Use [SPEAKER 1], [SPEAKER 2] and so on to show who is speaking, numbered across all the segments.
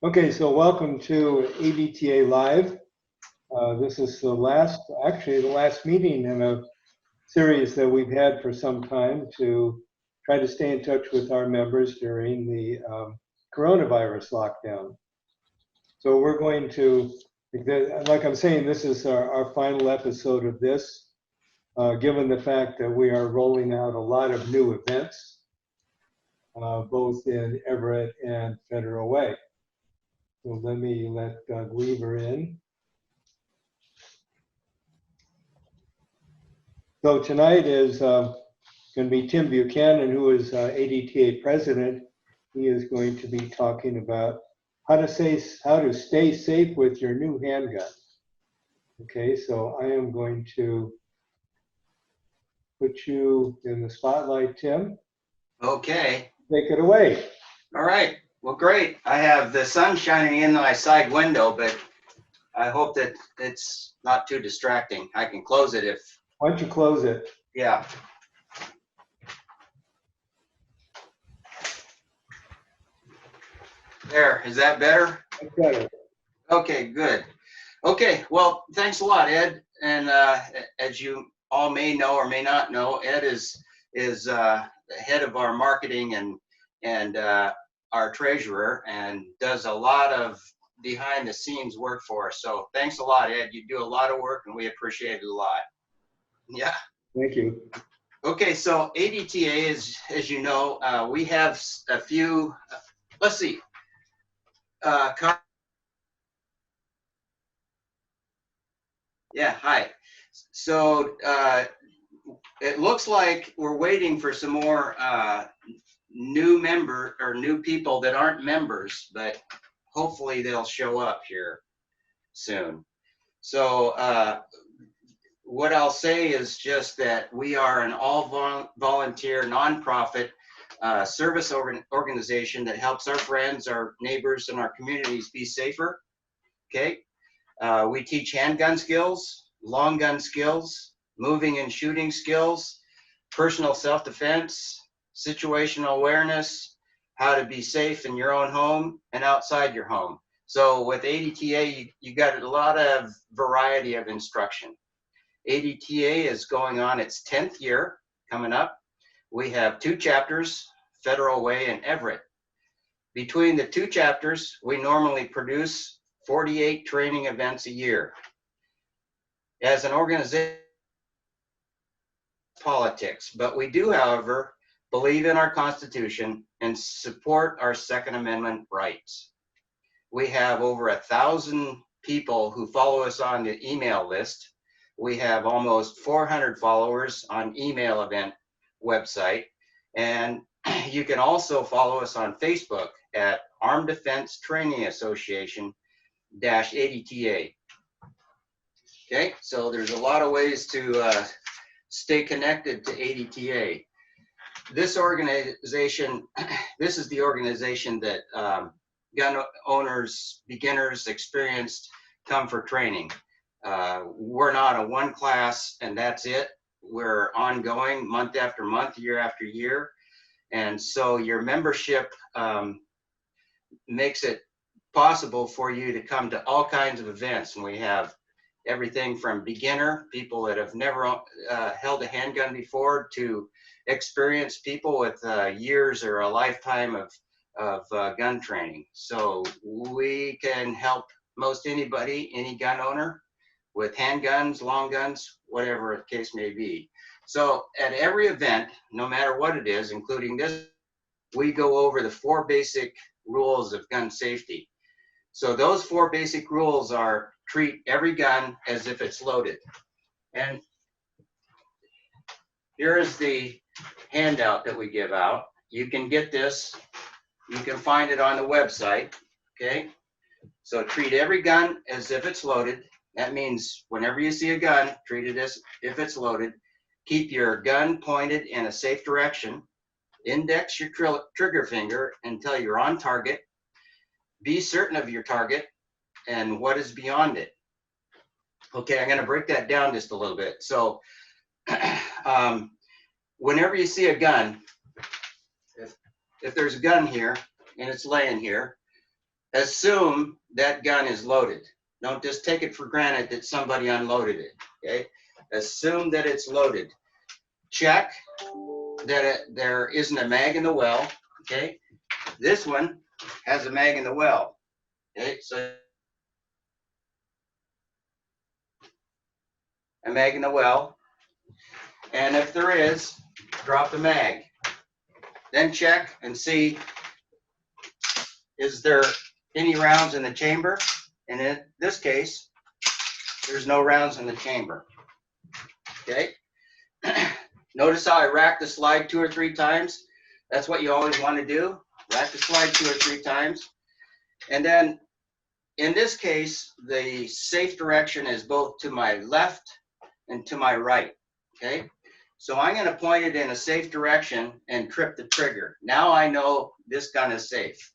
[SPEAKER 1] Okay, so welcome to ADTA Live. This is the last meeting in a series that we've had for some time to try to stay in touch with our members during the coronavirus lockdown. So we're going to, like I'm saying, this is our final episode of this, given the fact that we are rolling out a lot of new events, both in Everett and Federal Way. So let me let Doug Weaver in. So tonight is going to be Tim Buchanan, who is ADTA president. He is going to be talking about how to stay safe with your new handgun. Okay, so I am going to put you in the spotlight, Tim.
[SPEAKER 2] Okay.
[SPEAKER 1] Take it away.
[SPEAKER 2] All right. Well, great. I have the sun shining in my side window, but I hope that it's not too distracting. I can close it if.
[SPEAKER 1] Why don't you close it?
[SPEAKER 2] Yeah. There. Is that better?
[SPEAKER 1] That's better.
[SPEAKER 2] Okay, good. Okay. Well, thanks a lot, Ed. And as you all may know or may not know, Ed is the head of our marketing and our treasurer, and does a lot of behind the scenes work for us. So thanks a lot, Ed. You do a lot of work and we appreciate it a lot. Yeah.
[SPEAKER 1] Thank you.
[SPEAKER 2] Okay, so ADTA is, as you know, we have a few, let's see. Yeah, hi. So it looks like we're waiting for some more new people that aren't members, but hopefully they'll show up here soon. So what I'll say is just that we are an all-volunteer nonprofit service organization that helps our friends, our neighbors, and our communities be safer. Okay, we teach handgun skills, long gun skills, moving and shooting skills, personal self-defense, situational awareness, how to be safe in your own home and outside your home. So with ADTA, you got a lot of variety of instruction. ADTA is going on its 10th year coming up. We have 2 chapters, Federal Way and Everett. Between the 2 chapters, we normally produce 48 training events a year. As an organization, politics, but we do, however, believe in our Constitution and support our Second Amendment rights. We have over 1,000 people who follow us on the email list. We have almost 400 followers on email event website. And you can also follow us on Facebook at Armed Defense Training Association -ADTA. Okay, so there's a lot of ways to stay connected to ADTA. This organization, this is the organization that gun owners, beginners, experienced come for training. We're not a one class and that's it. We're ongoing month after month, year after year. And so your membership makes it possible for you to come to all kinds of events. And we have everything from beginner, people that have never held a handgun before, to experienced people with years or a lifetime of gun training. So we can help most anybody, any gun owner, with handguns, long guns, whatever the case may be. So at every event, no matter what it is, including this, we go over the 4 basic rules of gun safety. So those 4 basic rules are: treat every gun as if it's loaded. And here is the handout that we give out. You can get this, you can find it on the website, okay? So treat every gun as if it's loaded. That means whenever you see a gun, treat it as if it's loaded. Keep your gun pointed in a safe direction. Index your trigger finger until you're on target. Be certain of your target and what is beyond it. Okay, I'm going to break that down just a little bit. So whenever you see a gun, if there's a gun here and it's laying here, assume that gun is loaded. Don't just take it for granted that somebody unloaded it, okay? Assume that it's loaded. Check that there isn't a mag in the well, okay? This one has a mag in the well, okay? So a mag in the well, and if there is, drop the mag. Then check and see, is there any rounds in the chamber? And in this case, there's no rounds in the chamber, okay? Notice how I racked the slide 2 or 3 times? That's what you always want to do. Rack the slide 2 or 3 times. And then in this case, the safe direction is both to my left and to my right, okay? So I'm going to point it in a safe direction and trip the trigger. Now I know this gun is safe.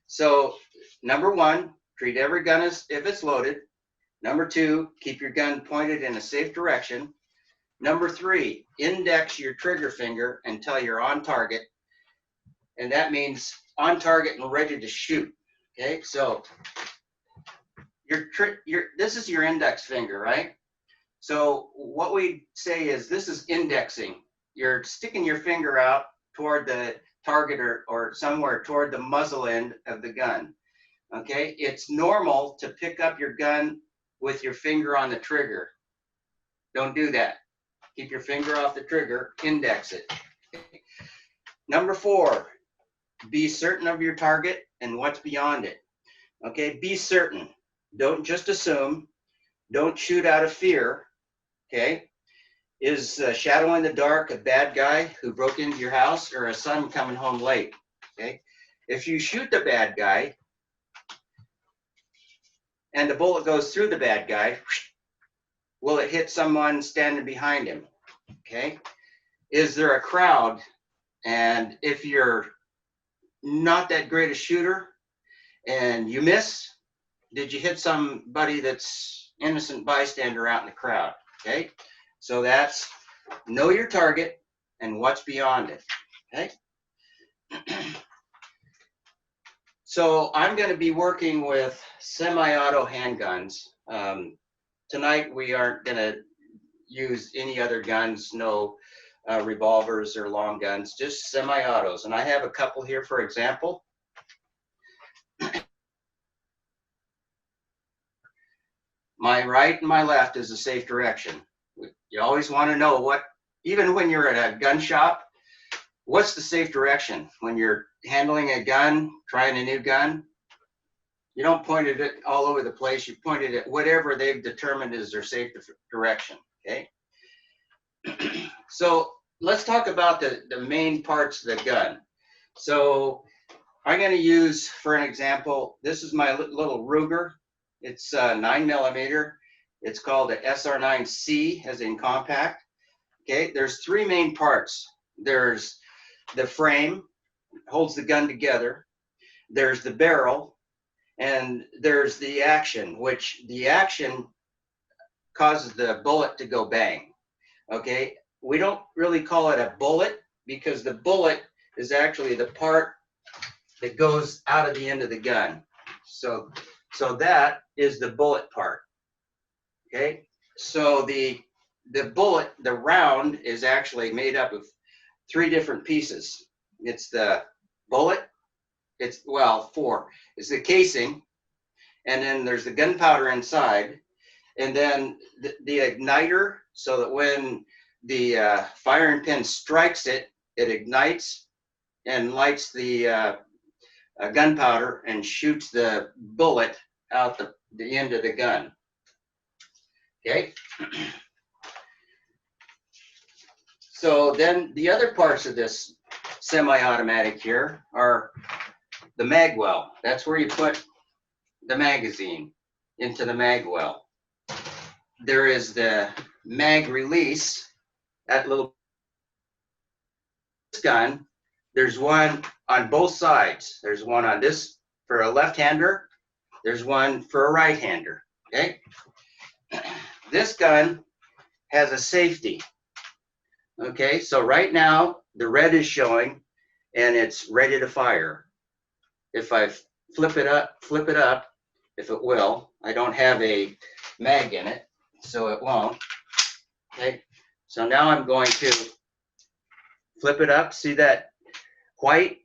[SPEAKER 2] So number 1, treat every gun as if it's loaded. Number 2, keep your gun pointed in a safe direction. Number 3, index your trigger finger until you're on target. And that means on target and ready to shoot. Okay, so this is your index finger, right? So what we say is this is indexing. You're sticking your finger out toward the target or somewhere toward the muzzle end of the gun. Okay, it's normal to pick up your gun with your finger on the trigger. Don't do that. Keep your finger off the trigger, index it. Number 4, be certain of your target and what's beyond it. Okay, be certain. Don't just assume. Don't shoot out of fear. Okay, is shadow in the dark a bad guy who broke into your house or a son coming home late? Okay, if you shoot the bad guy and the bullet goes through the bad guy, will it hit someone standing behind him? Okay, is there a crowd? And if you're not that great a shooter and you miss, did you hit somebody that's innocent bystander out in the crowd? Okay, so that's know your target and what's beyond it. Okay, so I'm going to be working with semi-auto handguns. Tonight we aren't going to use any other guns, no revolvers or long guns, just semi-autos. And I have a couple here for example. My right and my left is a safe direction. You always want to know what, even when you're at a gun shop, what's the safe direction? When you're handling a gun, trying a new gun, you don't point it at all over the place. You point it at whatever they've determined is their safe direction, okay? So let's talk about the main parts of the gun. So I'm going to use, for an example, this is my little Ruger. It's 9mm. It's called a SR9C, as in compact. Okay, there's 3 main parts. There's the frame, holds the gun together. There's the barrel, and there's the action, which the action causes the bullet to go bang. Okay, we don't really call it a bullet because the bullet is actually the part that goes out of the end of the gun. So that is the bullet part. Okay, so the bullet, the round, is actually made up of 3 different pieces. It's the bullet, well, 4. It's the casing, and then there's the gunpowder inside, and then the igniter, so that when the firing pin strikes it, it ignites and lights the gunpowder and shoots the bullet out the end of the gun. Okay. So then the other parts of this semi-automatic here are the mag well. That's where you put the magazine into the mag well. There is the mag release, that little gun. There's one on both sides. There's one on this for a left-hander. There's one for a right-hander. Okay. This gun has a safety. Okay, so right now the red is showing and it's ready to fire. if I flip it up, if it will, I don't have a mag in it, so it won't. Okay, so now I'm going to flip it up. See that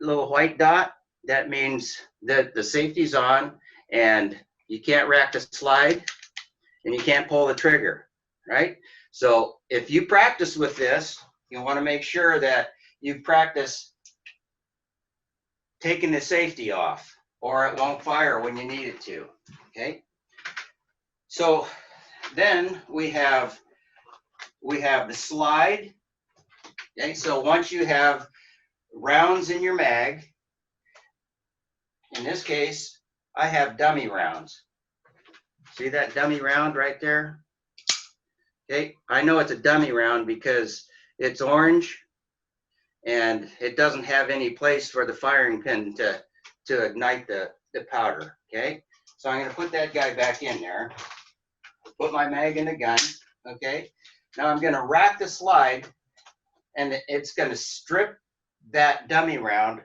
[SPEAKER 2] little white dot? That means that the safety's on and you can't rack the slide and you can't pull the trigger, right? So if you practice with this, you want to make sure that you practice taking the safety off, or it won't fire when you need it to, okay? So then we have the slide, okay? So once you have rounds in your mag, in this case, I have dummy rounds. See that dummy round right there? Okay, I know it's a dummy round because it's orange and it doesn't have any place for the firing pin to ignite the powder, okay? So I'm gonna put that guy back in there, put my mag in the gun, okay? Now I'm gonna rack the slide and it's gonna strip that dummy round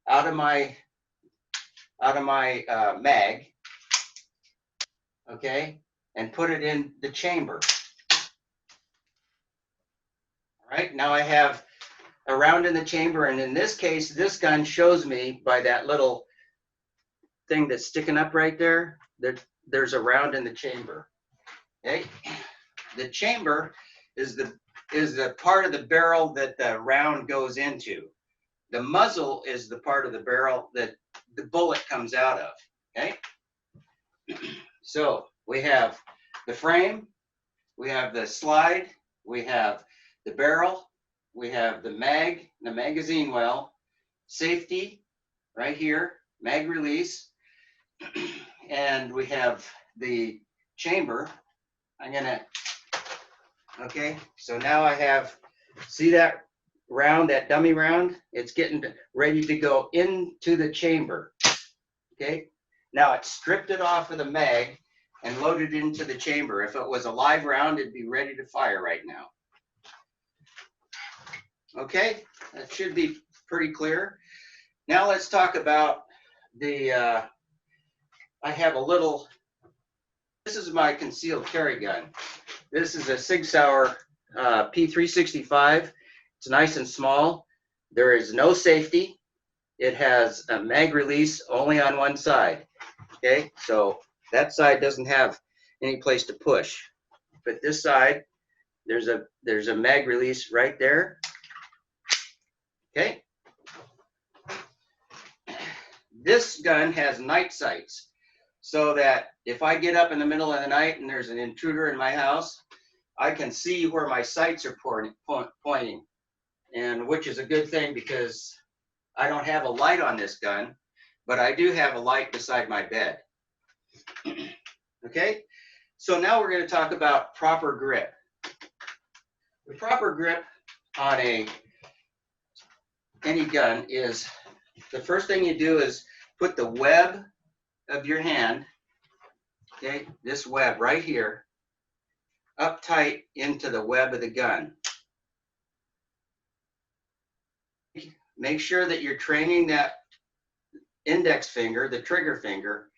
[SPEAKER 2] out of my mag, okay? And put it in the chamber. All right, now I have a round in the chamber, and in this case, this gun shows me by that little thing that's sticking up right there, that there's a round in the chamber. Okay, the chamber is the part of the barrel that the round goes into. The muzzle is the part of the barrel that the bullet comes out of. Okay, so we have the frame, we have the slide, we have the barrel, we have the mag, the magazine well, safety right here, mag release, and we have the chamber. Okay, so now I have, see that round, that dummy round? It's getting ready to go into the chamber. Okay, now it's stripped it off of the mag and loaded into the chamber. If it was a live round, it'd be ready to fire right now. Okay, that should be pretty clear. Now let's talk about the, I have a little, this is my concealed carry gun. This is a Sig Sauer P365. It's nice and small. There is no safety. It has a mag release only on one side. Okay, so that side doesn't have any place to push. But this side, there's a mag release right there. Okay. This gun has night sights, so that if I get up in the middle of the night and there's an intruder in my house, I can see where my sights are pointing, and which is a good thing because I don't have a light on this gun, but I do have a light beside my bed. Okay, so now we're going to talk about proper grip. The proper grip on any gun is, the first thing you do is put the web of your hand, okay, this web right here, up tight into the web of the gun. Make sure that you're training that index finger, the trigger finger,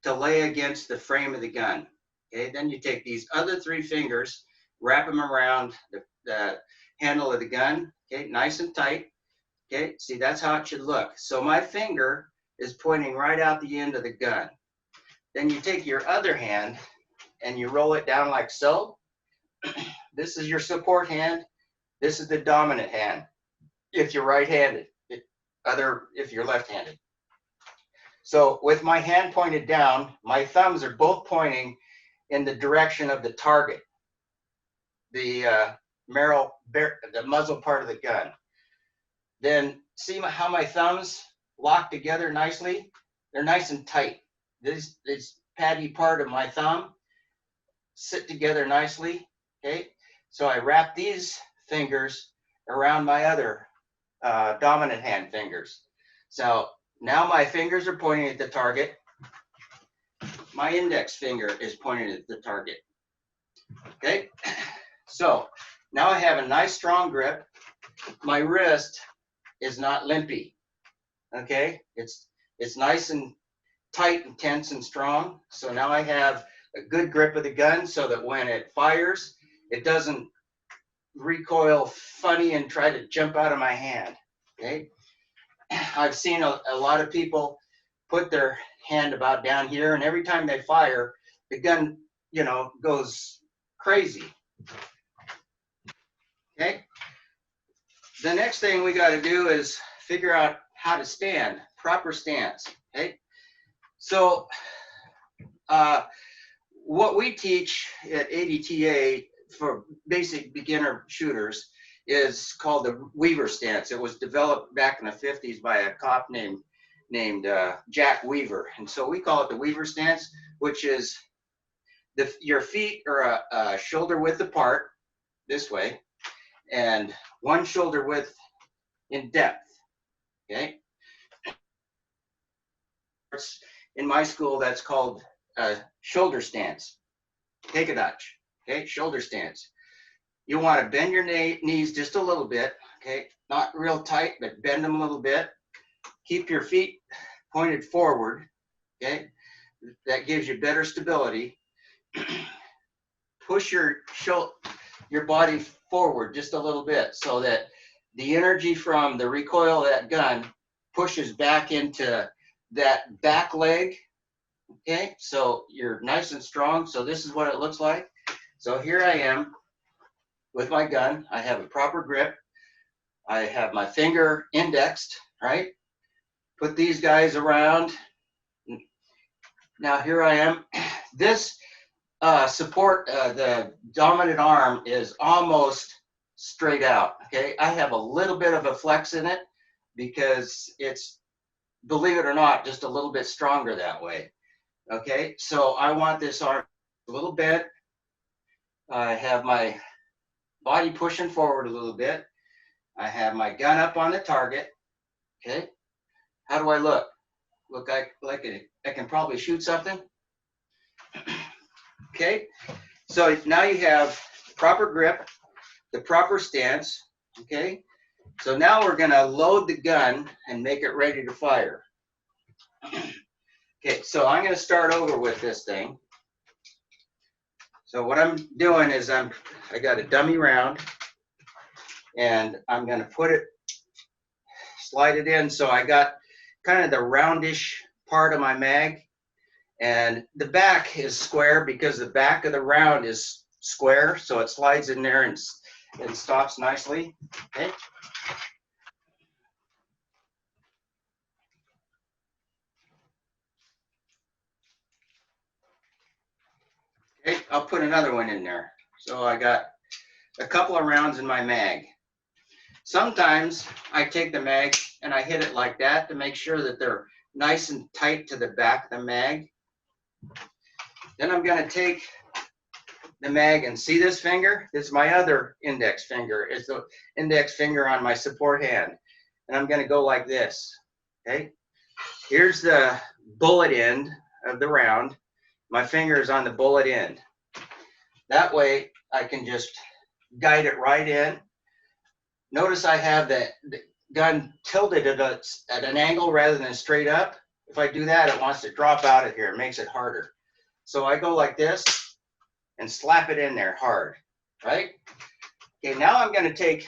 [SPEAKER 2] to lay against the frame of the gun. Okay, then you take these other three fingers, wrap them around the handle of the gun, okay, nice and tight. Okay, see, that's how it should look. So my finger is pointing right out the end of the gun. Then you take your other hand and you roll it down like so. This is your support hand. This is the dominant hand if you're right-handed, if you're left-handed. So with my hand pointed down, my thumbs are both pointing in the direction of the target, the muzzle part of the gun. Then see how my thumbs lock together nicely? They're nice and tight. This paddy part of my thumb sit together nicely, okay? So I wrap these fingers around my other dominant hand fingers. So now my fingers are pointing at the target. My index finger is pointing at the target, okay? So now I have a nice strong grip. My wrist is not limpy, okay? It's nice and tight and tense and strong. So now I have a good grip of the gun so that when it fires, it doesn't recoil funny and try to jump out of my hand. Okay. I've seen a lot of people put their hand about down here, and every time they fire, the gun, you know, goes crazy. Okay. The next thing we got to do is figure out how to stand, proper stance. Okay. So what we teach at ADTA for basic beginner shooters is called the Weaver stance. It was developed back in the 50s by a cop named Jack Weaver. And so we call it the Weaver stance, which is your feet are a shoulder width apart this way and one shoulder width in depth. Okay. In my school, that's called shoulder stance. Take a notch. Okay, shoulder stance. You want to bend your knees just a little bit. Okay, not real tight, but bend them a little bit. Keep your feet pointed forward. Okay, that gives you better stability. Push your body forward just a little bit so that the energy from the recoil of that gun pushes back into that back leg. Okay, so you're nice and strong. So this is what it looks like. So here I am with my gun. I have a proper grip. I have my finger indexed, right? Put these guys around. Now here I am. This support, the dominant arm is almost straight out, okay? I have a little bit of a flex in it because it's, believe it or not, just a little bit stronger that way, okay? So I want this arm a little bent. I have my body pushing forward a little bit. I have my gun up on the target, okay? How do I look? Look like I can probably shoot something? Okay, so now you have proper grip, the proper stance, okay? So now we're gonna load the gun and make it ready to fire. Okay, so I'm gonna start over with this thing. So what I'm doing is I got a dummy round and I'm gonna slide it in. So I got kind of the roundish part of my mag, and the back is square because the back of the round is square, so it slides in there and stops nicely. Okay. Okay, I'll put another one in there. So I got a couple of rounds in my mag. Sometimes I take the mag and I hit it like that to make sure that they're nice and tight to the back of the mag. Then I'm going to take the mag and see this finger? This is my other index finger. It's the index finger on my support hand. And I'm going to go like this. Okay. Here's the bullet end of the round. My finger is on the bullet end. That way I can just guide it right in. Notice I have the gun tilted at an angle rather than straight up. If I do that, it wants to drop out of here. It makes it harder. So I go like this and slap it in there hard, right? Okay, now I'm going to take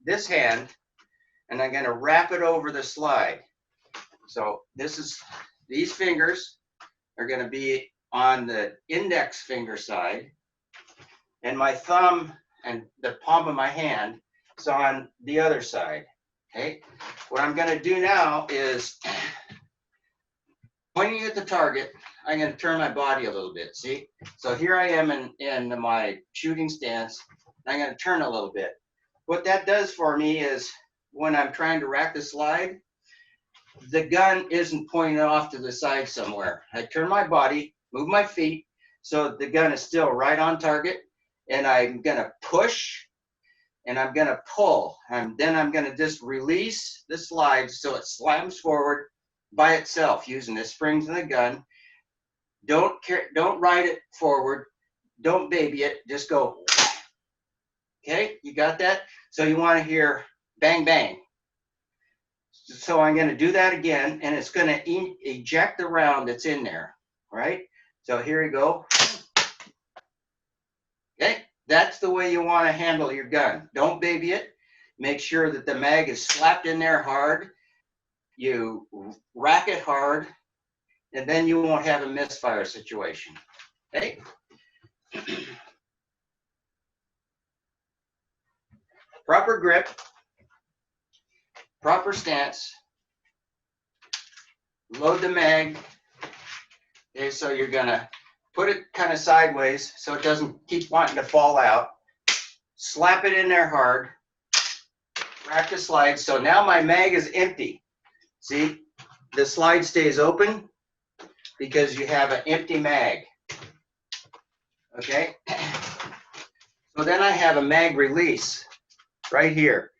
[SPEAKER 2] this hand and I'm going to wrap it over the slide. So these fingers are going to be on the index finger side, and my thumb and the palm of my hand is on the other side. Okay, what I'm going to do now is pointing at the target. I'm going to turn my body a little bit. See, so here I am in my shooting stance. I'm going to turn a little bit. What that does for me is when I'm trying to rack the slide, the gun isn't pointing off to the side somewhere. I turn my body, move my feet, so the gun is still right on target, and I'm going to push and I'm going to pull, and then I'm going to just release the slide so it slams forward by itself using the springs in the gun. Don't ride it forward. Don't baby it. Just go. Okay, you got that? So you want to hear bang, bang. So I'm going to do that again, and it's going to eject the round that's in there, right? So here we go. Okay, that's the way you want to handle your gun. Don't baby it. Make sure that the mag is slapped in there hard. You rack it hard, and then you won't have a misfire situation. Okay. Proper grip, proper stance, load the mag. Okay, so you're gonna put it kind of sideways so it doesn't keep wanting to fall out. Slap it in there hard, rack the slide. So now my mag is empty. See, the slide stays open because you have an empty mag. Okay, so then I have a mag release right here.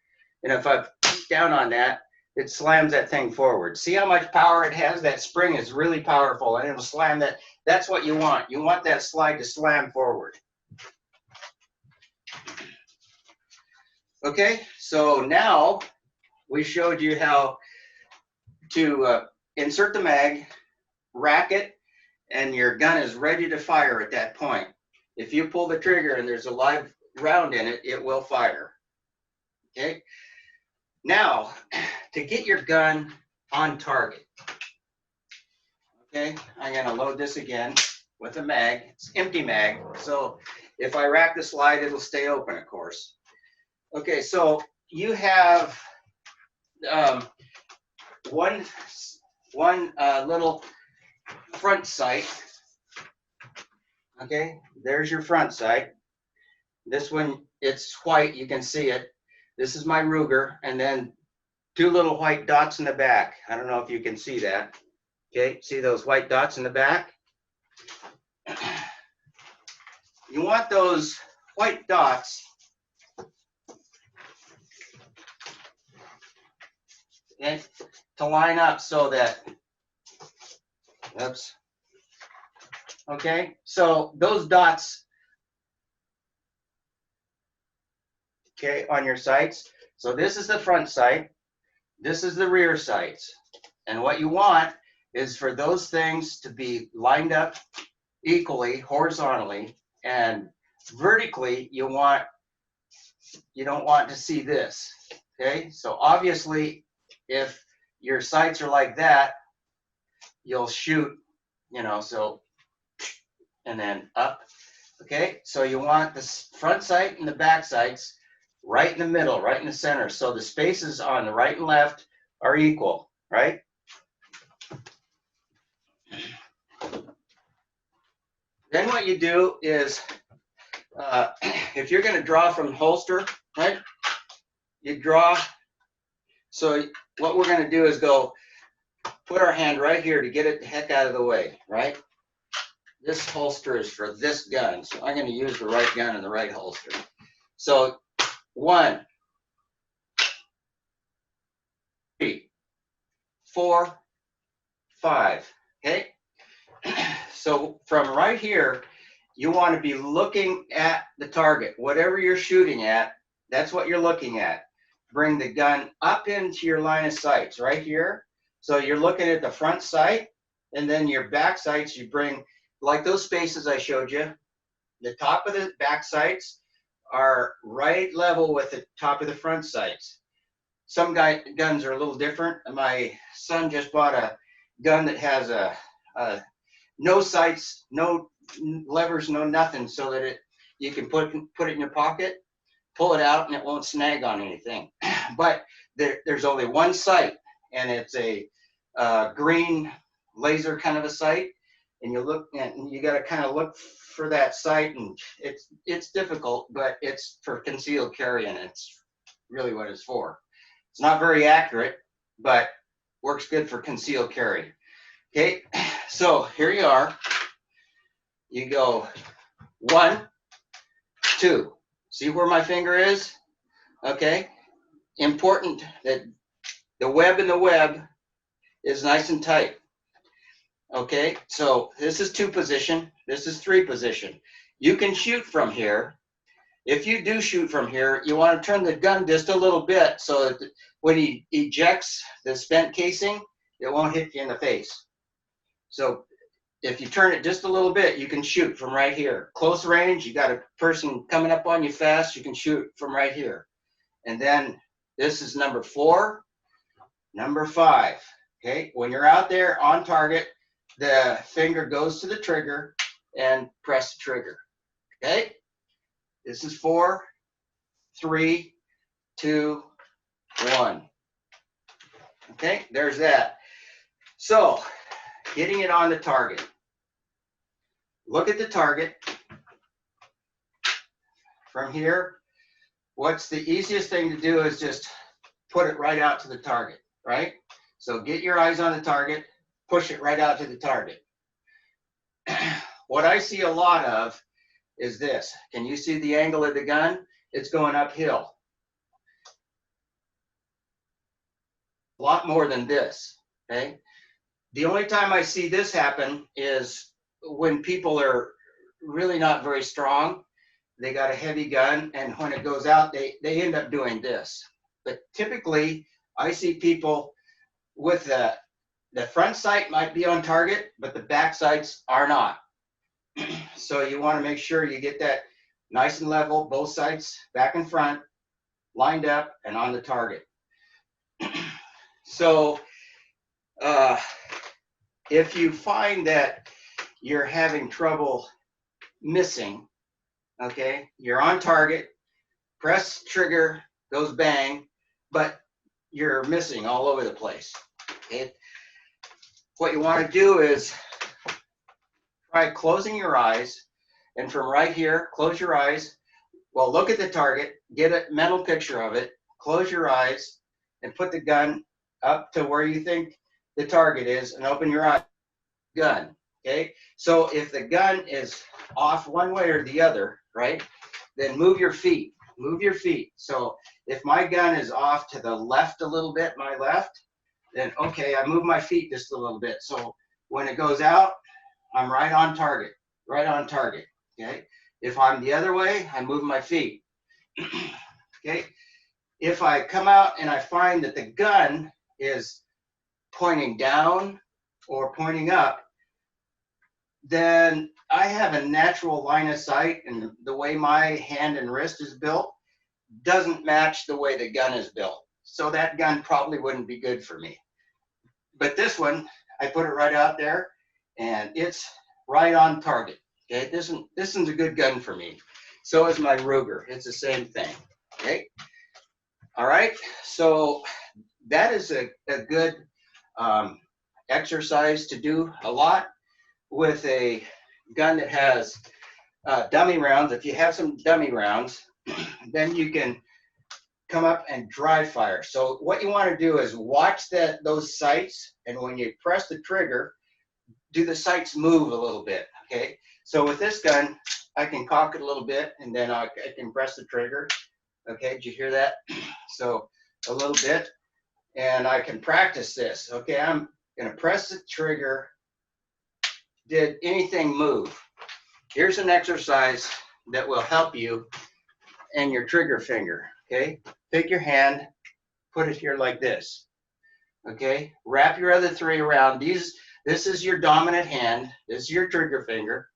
[SPEAKER 2] And if I push down on that, it slams that thing forward. See how much power it has? That spring is really powerful, and it'll slam that. That's what you want. You want that slide to slam forward. Okay, so now we showed you how to insert the mag, rack it, and your gun is ready to fire at that point. If you pull the trigger and there's a live round in it, it will fire. Okay, now to get your gun on target. Okay, I'm going to load this again with a mag. It's empty mag, so if I rack the slide, it'll stay open, of course. Okay, so you have one little front sight. Okay, there's your front sight. This one, it's white, you can see it. This is my Ruger, and then two little white dots in the back. I don't know if you can see that. Okay, see those white dots in the back? You want those white dots to line up so that, oops. Okay, so those dots, okay, on your sights. So this is the front sight, this is the rear sights. And what you want is for those things to be lined up equally, horizontally, and vertically, you don't want to see this. Okay, so obviously, if your sights are like that, you'll shoot, so, and then up. Okay, so you want the front sight and the back sights right in the middle, right in the center. So the spaces on the right and left are equal, right? Then what you do is, if you're going to draw from holster, right, you draw. So what we're going to do is go put our hand right here to get it the heck out of the way, right? This holster is for this gun, so I'm going to use the right gun in the right holster. So 1, 3, 4, 5, okay? So from right here, you want to be looking at the target. Whatever you're shooting at, that's what you're looking at. Bring the gun up into your line of sights right here. So you're looking at the front sight, and then your back sights, you bring, like those spaces I showed you, the top of the back sights are right level with the top of the front sights. Some guns are a little different. My son just bought a gun that has a no sights, no levers, no nothing, so that you can put it in your pocket, pull it out, and it won't snag on anything. But there's only one sight, and it's a green laser kind of a sight, and you got to kind of look for that sight, and it's difficult, but it's for concealed carry, and it's really what it's for. It's not very accurate, but works good for concealed carry. Okay, so here you are. You go 1, 2. See where my finger is? Okay. Important that the web in the web is nice and tight. Okay, so this is 2 position. This is 3 position. You can shoot from here, If you do shoot from here, you want to turn the gun just a little bit so that when he ejects the spent casing, it won't hit you in the face. So if you turn it just a little bit, you can shoot from right here. Close range, you got a person coming up on you fast, you can shoot from right here. And then this is number 4. Number 5, okay? When you're out there on target, the finger goes to the trigger and press the trigger, okay? This is 4, 3, 2, 1. Okay, there's that. So, getting it on the target. Look at the target. From here, what's the easiest thing to do is just put it right out to the target, right? So get your eyes on the target, push it right out to the target. What I see a lot of is this. Can you see the angle of the gun? It's going uphill. A lot more than this, okay? The only time I see this happen is when people are really not very strong. They got a heavy gun, and when it goes out, they end up doing this. But typically, I see people with the front sight might be on target, but the back sights are not. So you want to make sure you get that nice and level, both sides, back and front, lined up and on the target. So if you find that you're having trouble missing, okay, you're on target, press trigger, goes bang, but you're missing all over the place. Okay? What you want to do is try closing your eyes, and from right here, close your eyes. Well, look at the target, get a mental picture of it, close your eyes, and put the gun up to where you think the target is, and open your eye. Gun, okay? So if the gun is off one way or the other, right, then move your feet. Move your feet. So if my gun is off to the left a little bit, my left, then okay, I move my feet just a little bit. So when it goes out, I'm right on target, okay? If I'm the other way, I move my feet, okay? If I come out and I find that the gun is pointing down or pointing up, then I have a natural line of sight, and the way my hand and wrist is built doesn't match the way the gun is built. So that gun probably wouldn't be good for me. But this one, I put it right out there, and it's right on target. Okay, this one's a good gun for me. So is my Ruger. It's the same thing. Okay. All right. So that is a good exercise to do a lot with a gun that has dummy rounds. If you have some dummy rounds, then you can come up and dry fire. So what you want to do is watch those sights, and when you press the trigger, do the sights move a little bit, okay? So with this gun, I can cock it a little bit, and then I can press the trigger. Okay, did you hear that? So a little bit, and I can practice this. Okay, I'm gonna press the trigger. Did anything move? Here's an exercise that will help you and your trigger finger, okay? Take your hand, put it here like this, okay? Wrap your other 3 around. This is your dominant hand. This is your trigger finger.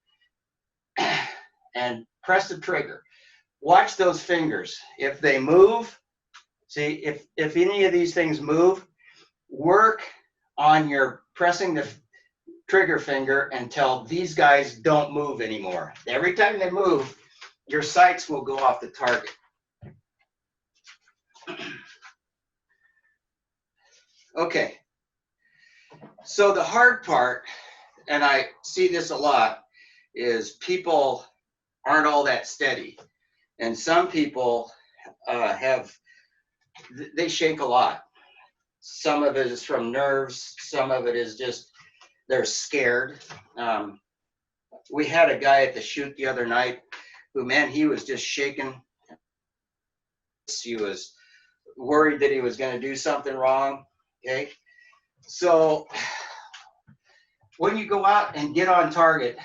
[SPEAKER 2] And press the trigger. Watch those fingers. If they move, see, if any of these things move, work on your pressing the trigger finger until these guys don't move anymore. Every time they move, your sights will go off the target. Okay. So the hard part, and I see this a lot, is people aren't all that steady. And some people they shake a lot. Some of it is from nerves. Some of it is just they're scared. We had a guy at the shoot the other night who, man, he was just shaking. He was worried that he was going to do something wrong. Okay. So when you go out and get on target,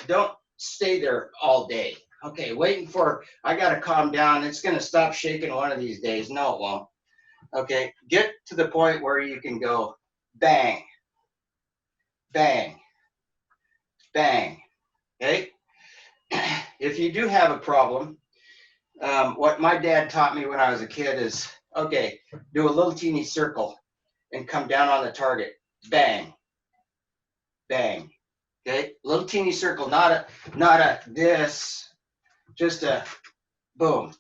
[SPEAKER 2] don't stay there all day. Okay, waiting for, I gotta calm down. It's gonna stop shaking one of these days. No, it won't. Okay, get to the point where you can go bang, bang, bang. Okay? If you do have a problem, what my dad taught me when I was a kid is, okay, do a little teeny circle and come down on the target. Bang, bang. Okay, little teeny circle, not a this, just a boom,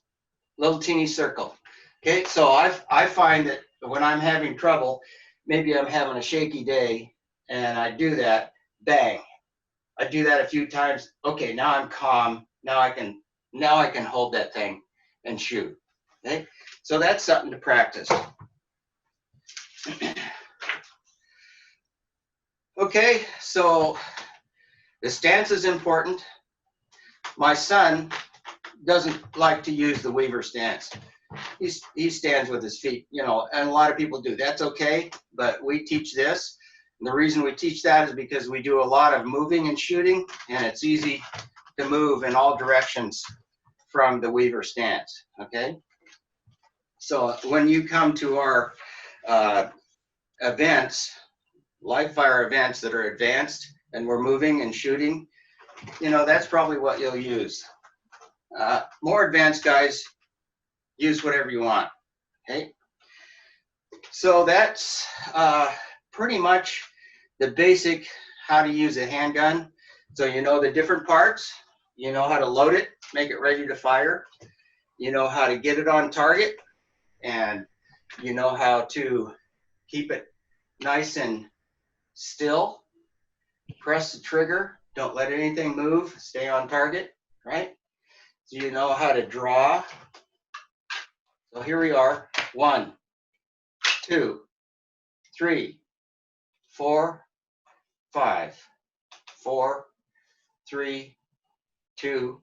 [SPEAKER 2] little teeny circle. Okay, so I find that when I'm having trouble, maybe I'm having a shaky day, and I do that, bang. I do that a few times. Okay, now I'm calm. Now I can hold that thing and shoot. Okay, so that's something to practice. Okay, so the stance is important. My son doesn't like to use the Weaver stance. He stands with his feet, you know, and a lot of people do. That's okay, but we teach this. And the reason we teach that is because we do a lot of moving and shooting, and it's easy to move in all directions from the Weaver stance, okay? So when you come to our events, live fire events that are advanced, and we're moving and shooting, you know, that's probably what you'll use. More advanced guys, use whatever you want, okay? So that's pretty much the basic how to use a handgun. So you know the different parts, you know how to load it, make it ready to fire, you know how to get it on target, and you know how to keep it nice and still. Press the trigger, don't let anything move, stay on target, right? So you know how to draw. So here we are, 1, 2, 3, 4, 5, 4, 3, 2,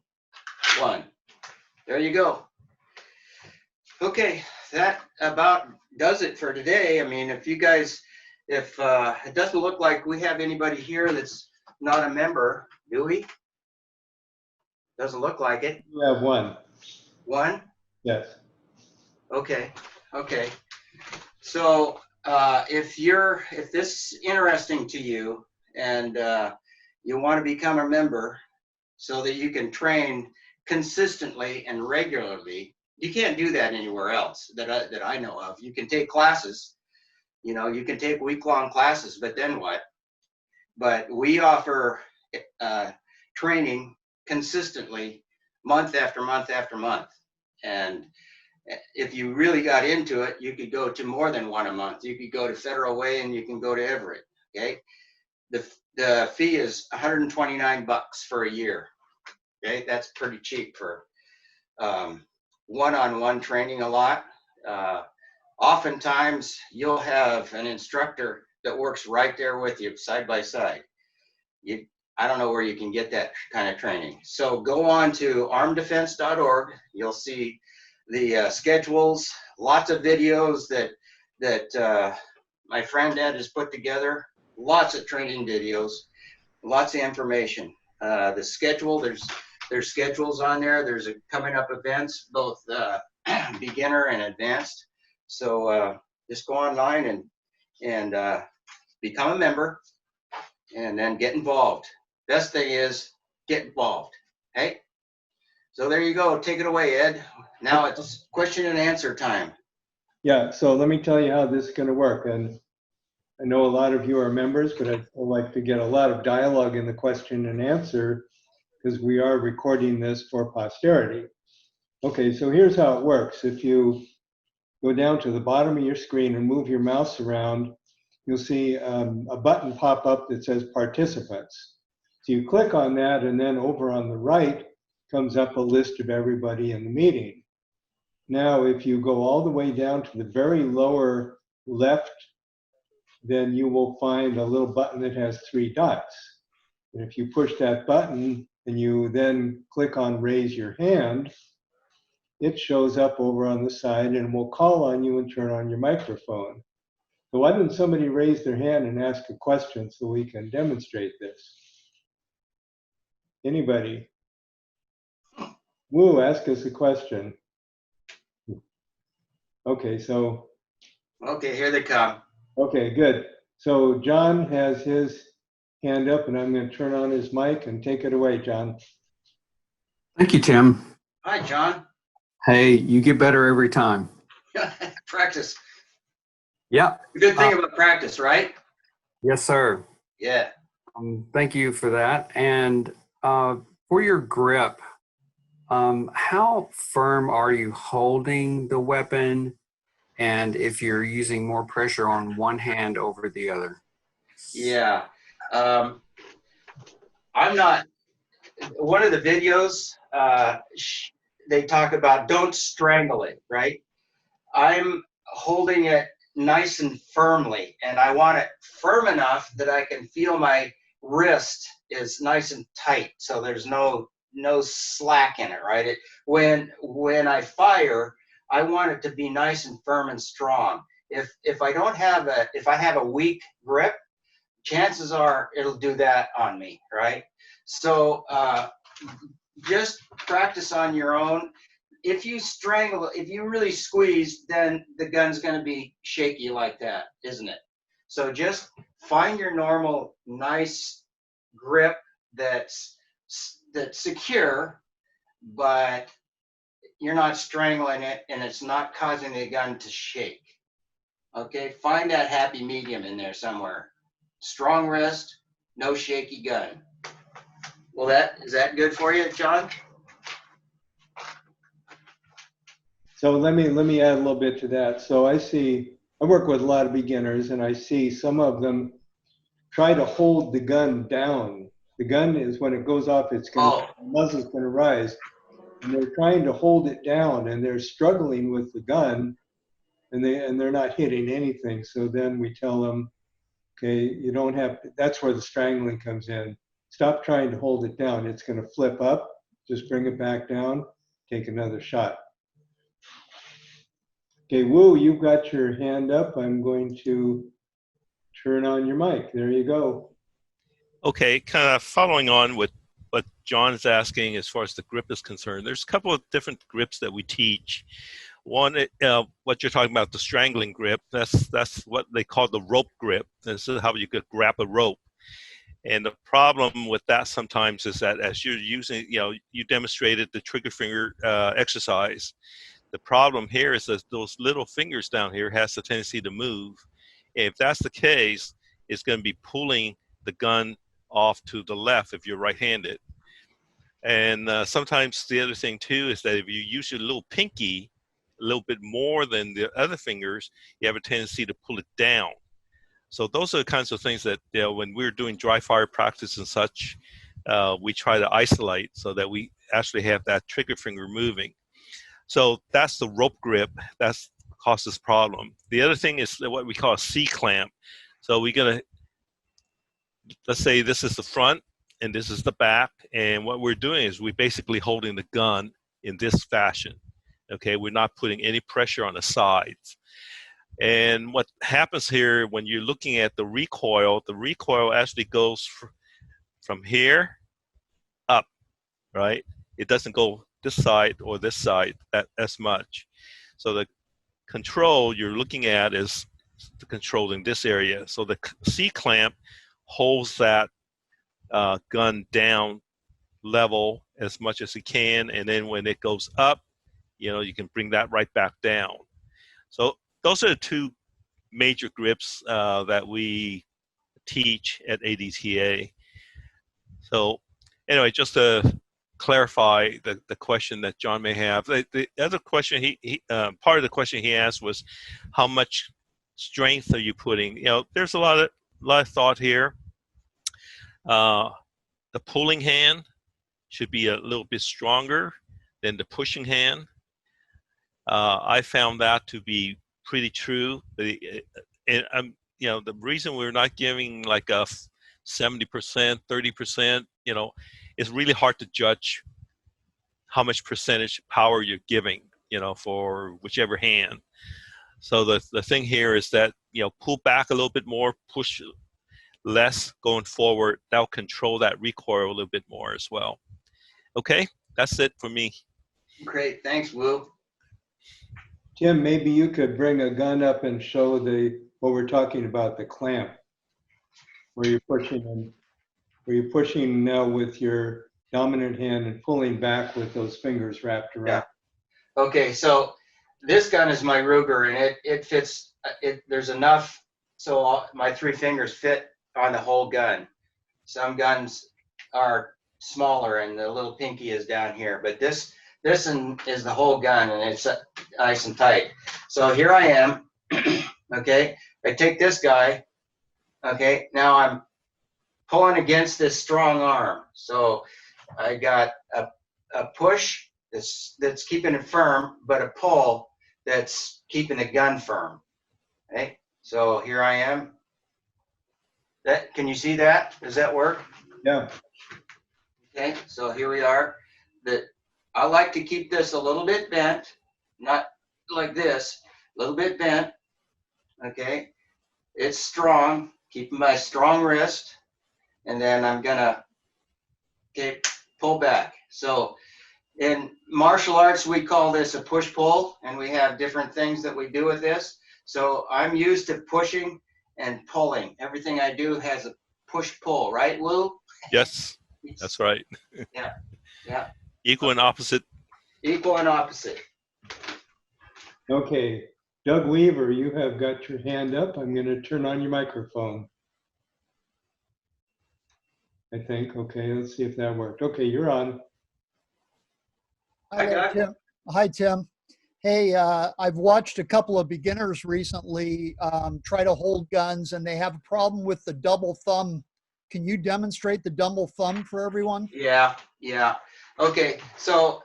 [SPEAKER 2] 1. There you go. Okay, that about does it for today. I mean, if you guys, if it doesn't look like we have anybody here that's not a member, do we? Doesn't look like it.
[SPEAKER 1] We have one.
[SPEAKER 2] One?
[SPEAKER 1] Yes.
[SPEAKER 2] Okay, okay. So if this is interesting to you and you want to become a member so that you can train consistently and regularly, you can't do that anywhere else that I know of. You can take classes, you know, you can take week-long classes, but then what? But we offer training consistently month after month after month. And if you really got into it, you could go to more than one a month. You could go to Federal Way and you can go to Everett, okay? The fee is $129 for a year, okay? That's pretty cheap for one-on-one training a lot. Oftentimes, you'll have an instructor that works right there with you, side by side. I don't know where you can get that kind of training. So go on to ArmedDefense.org. You'll see the schedules, lots of videos that my friend Ed has put together, lots of training videos, lots of information. The schedule, there's schedules on there. There's coming up events, both beginner and advanced. So just go online and become a member and then get involved. Best thing is get involved, okay? So there you go. Take it away, Ed. Now it's question and answer time.
[SPEAKER 1] Yeah, so let me tell you how this is going to work. And I know a lot of you are members, but I'd like to get a lot of dialogue in the question and answer because we are recording this for posterity. Okay, so here's how it works. If you go down to the bottom of your screen and move your mouse around, you'll see a button pop up that says participants. So you click on that, and then over on the right comes up a list of everybody in the meeting. Now, if you go all the way down to the very lower left, then you will find a little button that has 3 dots. And if you push that button and you then click on raise your hand, it shows up over on the side and will call on you and turn on your microphone. So why didn't somebody raise their hand and ask a question so we can demonstrate this? Anybody? Woo, ask us a question. Okay, so,
[SPEAKER 2] Okay, here they come.
[SPEAKER 1] okay, good. So John has his hand up, and I'm going to turn on his mic and take it away, John.
[SPEAKER 3] Thank you, Tim.
[SPEAKER 2] Hi, John.
[SPEAKER 3] Hey, you get better every time.
[SPEAKER 2] Practice.
[SPEAKER 3] Yeah.
[SPEAKER 2] The good thing about practice, right?
[SPEAKER 3] Yes, sir.
[SPEAKER 2] Yeah.
[SPEAKER 3] Thank you for that. And for your grip, how firm are you holding the weapon? And if you're using more pressure on one hand over the other?
[SPEAKER 2] Yeah. I'm not, one of the videos, they talk about don't strangle it, right? I'm holding it nice and firmly, and I want it firm enough that I can feel my wrist is nice and tight, so there's no slack in it, right? When I fire, I want it to be nice and firm and strong. If I don't have if I have a weak grip, chances are it'll do that on me, right? So just practice on your own. If you strangle, if you really squeeze, then the gun's going to be shaky like that, isn't it? So just find your normal, nice grip that's secure, but you're not strangling it and it's not causing the gun to shake. Okay, find that happy medium in there somewhere. Strong wrist, no shaky gun. Well, is that good for you, John?
[SPEAKER 1] So let me add a little bit to that. So I work with a lot of beginners, and I see some of them try to hold the gun down. The gun is, when it goes off, the muzzle's going to rise, and they're trying to hold it down, and they're struggling with the gun, and they're not hitting anything. So then we tell them, okay, you don't have to, that's where the strangling comes in. Stop trying to hold it down. It's going to flip up. Just bring it back down. Take another shot. Okay, Woo, you've got your hand up. I'm going to turn on your mic. There you go.
[SPEAKER 4] Okay, kind of following on with what John is asking as far as the grip is concerned, there's a couple of different grips that we teach. One, what you're talking about, the strangling grip, that's what they call the rope grip. This is how you could grab a rope. And the problem with that sometimes is that as you're using, you demonstrated the trigger finger exercise. The problem here is that those little fingers down here has the tendency to move. If that's the case, it's going to be pulling the gun off to the left if you're right-handed. And sometimes the other thing too is that if you use your little pinky a little bit more than the other fingers, you have a tendency to pull it down. So those are the kinds of things that, when we're doing dry fire practice and such, we try to isolate so that we actually have that trigger finger moving. So that's the rope grip. That's causes problem. The other thing is what we call a C-clamp. So we're going to, let's say this is the front and this is the back. And what we're doing is we're basically holding the gun in this fashion. Okay, we're not putting any pressure on the sides. And what happens here when you're looking at the recoil actually goes from here up, right? It doesn't go this side or this side as much. So the control you're looking at is controlling this area. So the C-clamp holds that gun down level as much as it can, and then when it goes up, you can bring that right back down. So those are the two major grips that we teach at ADTA. So anyway, just to clarify the question that John may have, the other question part of the question he asked was, how much strength are you putting? There's a lot of thought here. The pulling hand should be a little bit stronger than the pushing hand. I found that to be pretty true. And the reason we're not giving like a 70%, 30%, it's really hard to judge how much percentage power you're giving, for whichever hand. So the thing here is that, pull back a little bit more, push less going forward. That'll control that recoil a little bit more as well. Okay, that's it for me.
[SPEAKER 2] Great, thanks, Woo.
[SPEAKER 1] Tim, maybe you could bring a gun up and show what we're talking about, the clamp, where you're pushing now with your dominant hand and pulling back with those fingers wrapped around.
[SPEAKER 2] Yeah. Okay, so this gun is my Ruger, and it fits. There's enough so my 3 fingers fit on the whole gun. Some guns are smaller, and the little pinky is down here, but this is the whole gun, and it's nice and tight. So here I am. Okay, I take this guy. Okay, now I'm pulling against this strong arm. So I got a push that's keeping it firm, but a pull that's keeping the gun firm. Okay, so here I am. Can you see that? Does that work?
[SPEAKER 1] Yeah.
[SPEAKER 2] Okay, so here we are. I like to keep this a little bit bent, not like this, a little bit bent. Okay, it's strong, keeping my strong wrist, and then I'm gonna pull back. So in martial arts, we call this a push-pull, and we have different things that we do with this. So I'm used to pushing and pulling. Everything I do has a push-pull, right, Lou?
[SPEAKER 4] Yes, that's right.
[SPEAKER 2] Yeah, yeah.
[SPEAKER 4] Equal and opposite.
[SPEAKER 2] Equal and opposite.
[SPEAKER 1] Okay, Doug Weaver, you have got your hand up. I'm going to turn on your microphone. I think. Okay, let's see if that worked. Okay, you're on.
[SPEAKER 2] Hi, Doug.
[SPEAKER 5] Tim. Hi, Tim. Hey, I've watched a couple of beginners recently try to hold guns, and they have a problem with the double thumb. Can you demonstrate the double thumb for everyone?
[SPEAKER 2] Yeah, yeah. Okay, so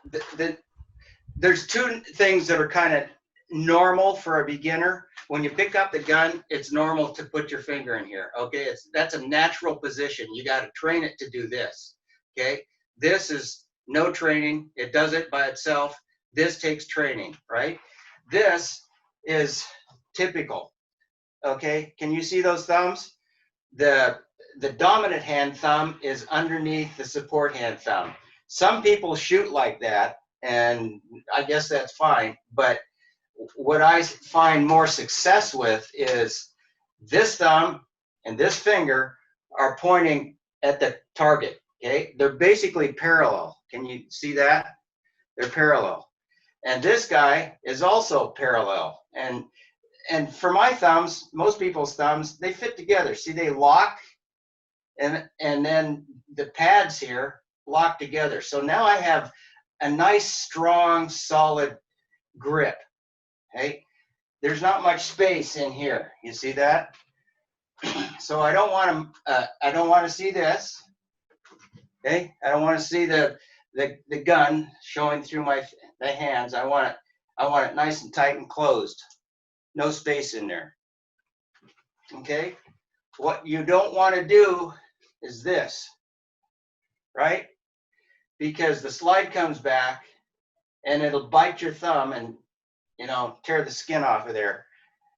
[SPEAKER 2] there's 2 things that are kind of normal for a beginner. When you pick up the gun, it's normal to put your finger in here. Okay, that's a natural position. You got to train it to do this. Okay, this is no training. It does it by itself. This takes training, right? This is typical. Okay, can you see those thumbs? The dominant hand thumb is underneath the support hand thumb. Some people shoot like that, and I guess that's fine, but what I find more success with is this thumb and this finger are pointing at the target. Okay, they're basically parallel. Can you see that? They're parallel. And this guy is also parallel. And for my thumbs, most people's thumbs, they fit together. See, they lock, and then the pads here lock together. So now I have a nice, strong, solid grip. Okay, there's not much space in here. You see that? So I don't want to see this. Okay, I don't want to see the gun showing through the hands. I want it nice and tight and closed. No space in there. Okay, what you don't want to do is this, right? Because the slide comes back and it'll bite your thumb and, you know, tear the skin off of there,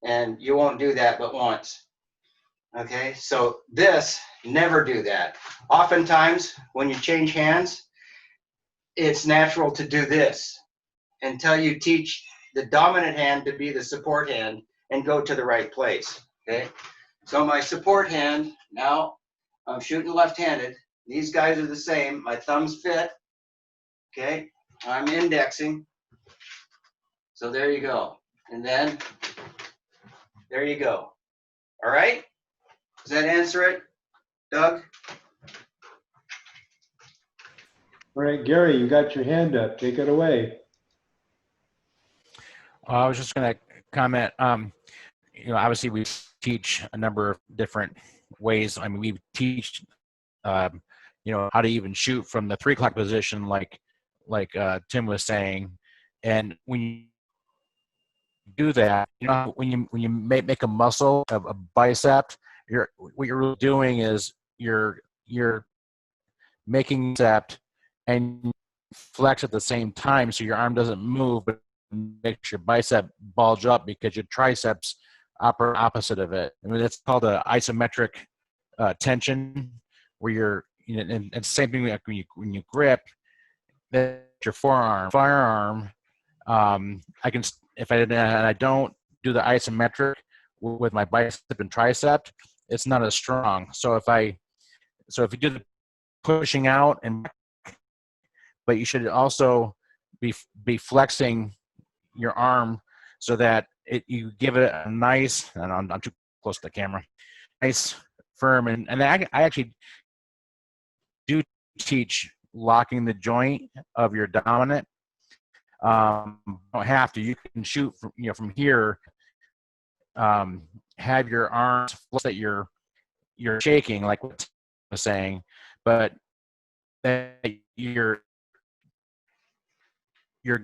[SPEAKER 2] and you won't do that but once. Okay, so this, never do that. Oftentimes when you change hands, it's natural to do this until you teach the dominant hand to be the support hand and go to the right place. Okay, so my support hand, now I'm shooting left-handed. These guys are the same. My thumbs fit. Okay, I'm indexing. So there you go. And then there you go. All right, does that answer it, Doug?
[SPEAKER 1] All right, Gary, you got your hand up. Take it away.
[SPEAKER 6] I was just going to comment. You know, obviously we teach a number of different ways. I mean, we teach, you know, how to even shoot from the 3 o'clock position, like Tim was saying. And when you do that, you know, when you make a muscle of a bicep, what you're really doing is you're making bicep and flex at the same time, so your arm doesn't move, but makes your bicep bulge up because your triceps operate opposite of it. I mean, it's called an isometric tension, where you're, you know, and same thing like when you grip, then your firearm. I can, if I don't do the isometric with my bicep and tricep, it's not as strong. So if you do the pushing out, but you should also be flexing your arm so that you give it a nice, and I'm too close to the camera, nice firm, and I actually do teach locking the joint of your dominant. You don't have to. You can shoot from here. Have your arms that you're shaking, like what I was saying, but that you're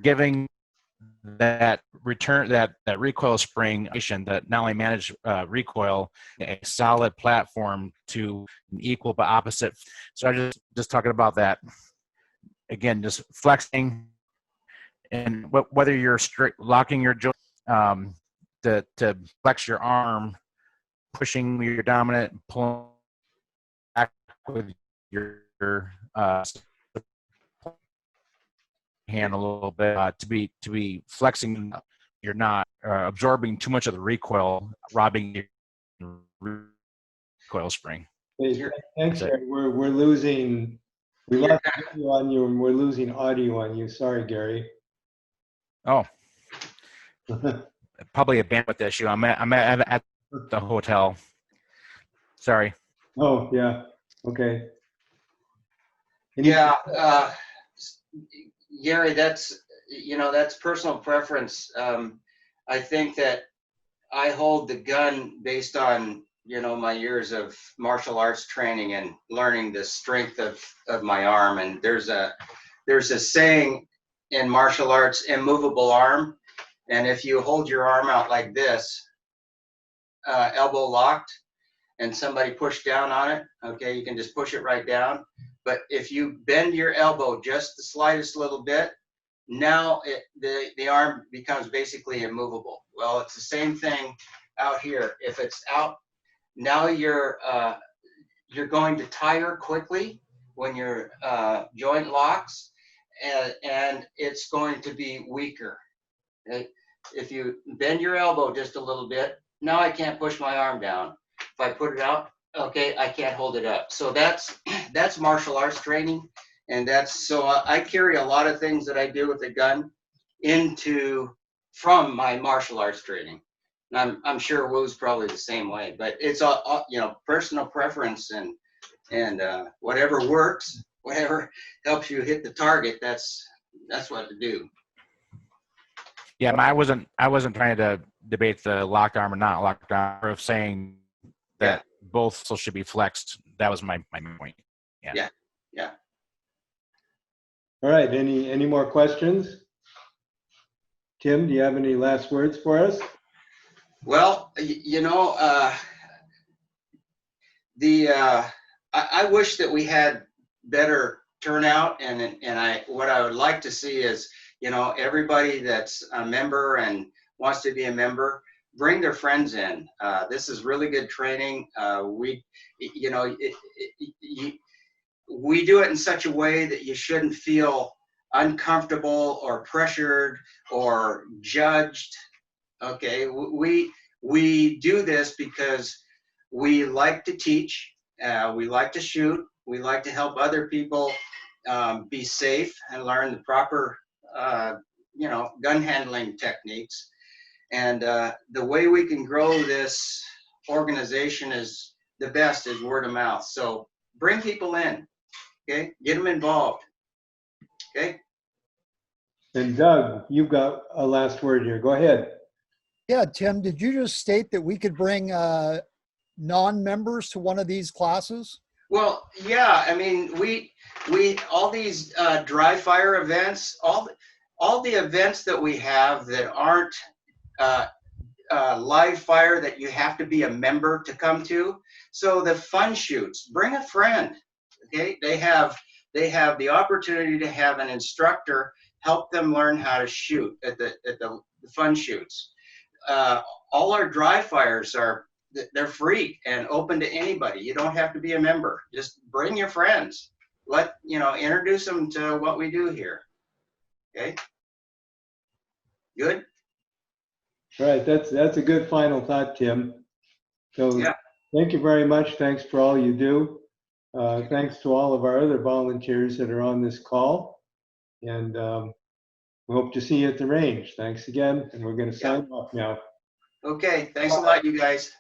[SPEAKER 6] giving that return, that recoil spring that not only manage recoil, a solid platform to an equal but opposite. So I just talking about that again, just flexing, and whether you're locking your joint, to flex your arm, pushing your dominant, pulling back with your hand a little bit, to be flexing. You're not absorbing too much of the recoil, robbing your recoil spring.
[SPEAKER 1] Hey, thanks, Gary. We're losing. We lost video on you, and we're losing audio on you. Sorry, Gary.
[SPEAKER 6] Oh, probably a bandwidth issue. I'm at the hotel. Sorry.
[SPEAKER 1] Oh, yeah. Okay.
[SPEAKER 2] Yeah, Gary, that's personal preference. I think that I hold the gun based on, my years of martial arts training and learning the strength of my arm. And there's a saying in martial arts, immovable arm. And if you hold your arm out like this, elbow locked, and somebody push down on it, okay, you can just push it right down. But if you bend your elbow just the slightest little bit, now the arm becomes basically immovable. Well, it's the same thing out here. If it's out, now you're going to tire quickly when your joint locks, and it's going to be weaker. Okay? If you bend your elbow just a little bit, now I can't push my arm down. If I put it out, okay, I can't hold it up. So that's martial arts training, and so I carry a lot of things that I do with the gun from my martial arts training. And I'm sure Woo's probably the same way, but it's all personal preference, and whatever works, whatever helps you hit the target, that's what to do.
[SPEAKER 6] Yeah, I wasn't trying to debate the locked arm or not locked arm, of saying that both should be flexed. That was my point. Yeah.
[SPEAKER 1] All right. Any more questions? Tim, do you have any last words for us?
[SPEAKER 2] Well, I wish that we had better turnout, and what I would like to see is, everybody that's a member and wants to be a member, bring their friends in. This is really good training. We do it in such a way that you shouldn't feel uncomfortable or pressured or judged. Okay, we do this because we like to teach, we like to shoot, we like to help other people be safe and learn the proper gun handling techniques. And the way we can grow this organization is the best is word of mouth. So bring people in, okay? Get them involved, okay?
[SPEAKER 1] And Doug, you've got a last word here. Go ahead.
[SPEAKER 5] Yeah, Tim, did you just state that we could bring non-members to one of these classes?
[SPEAKER 2] Well, yeah, I mean, we all these dry fire events, all the events that we have that aren't live fire that you have to be a member to come to. So the fun shoots, bring a friend. Okay, they have the opportunity to have an instructor help them learn how to shoot at the fun shoots. All our dry fires they're free and open to anybody. You don't have to be a member. Just bring your friends. Introduce them to what we do here. Okay? Good?
[SPEAKER 1] All right, that's a good final thought, Tim. So
[SPEAKER 2] Yeah.
[SPEAKER 1] thank you very much. Thanks for all you do. Thanks to all of our other volunteers that are on this call. And we hope to see you at the range. Thanks again. And we're going to sign off now.
[SPEAKER 2] Okay, thanks a lot, you guys.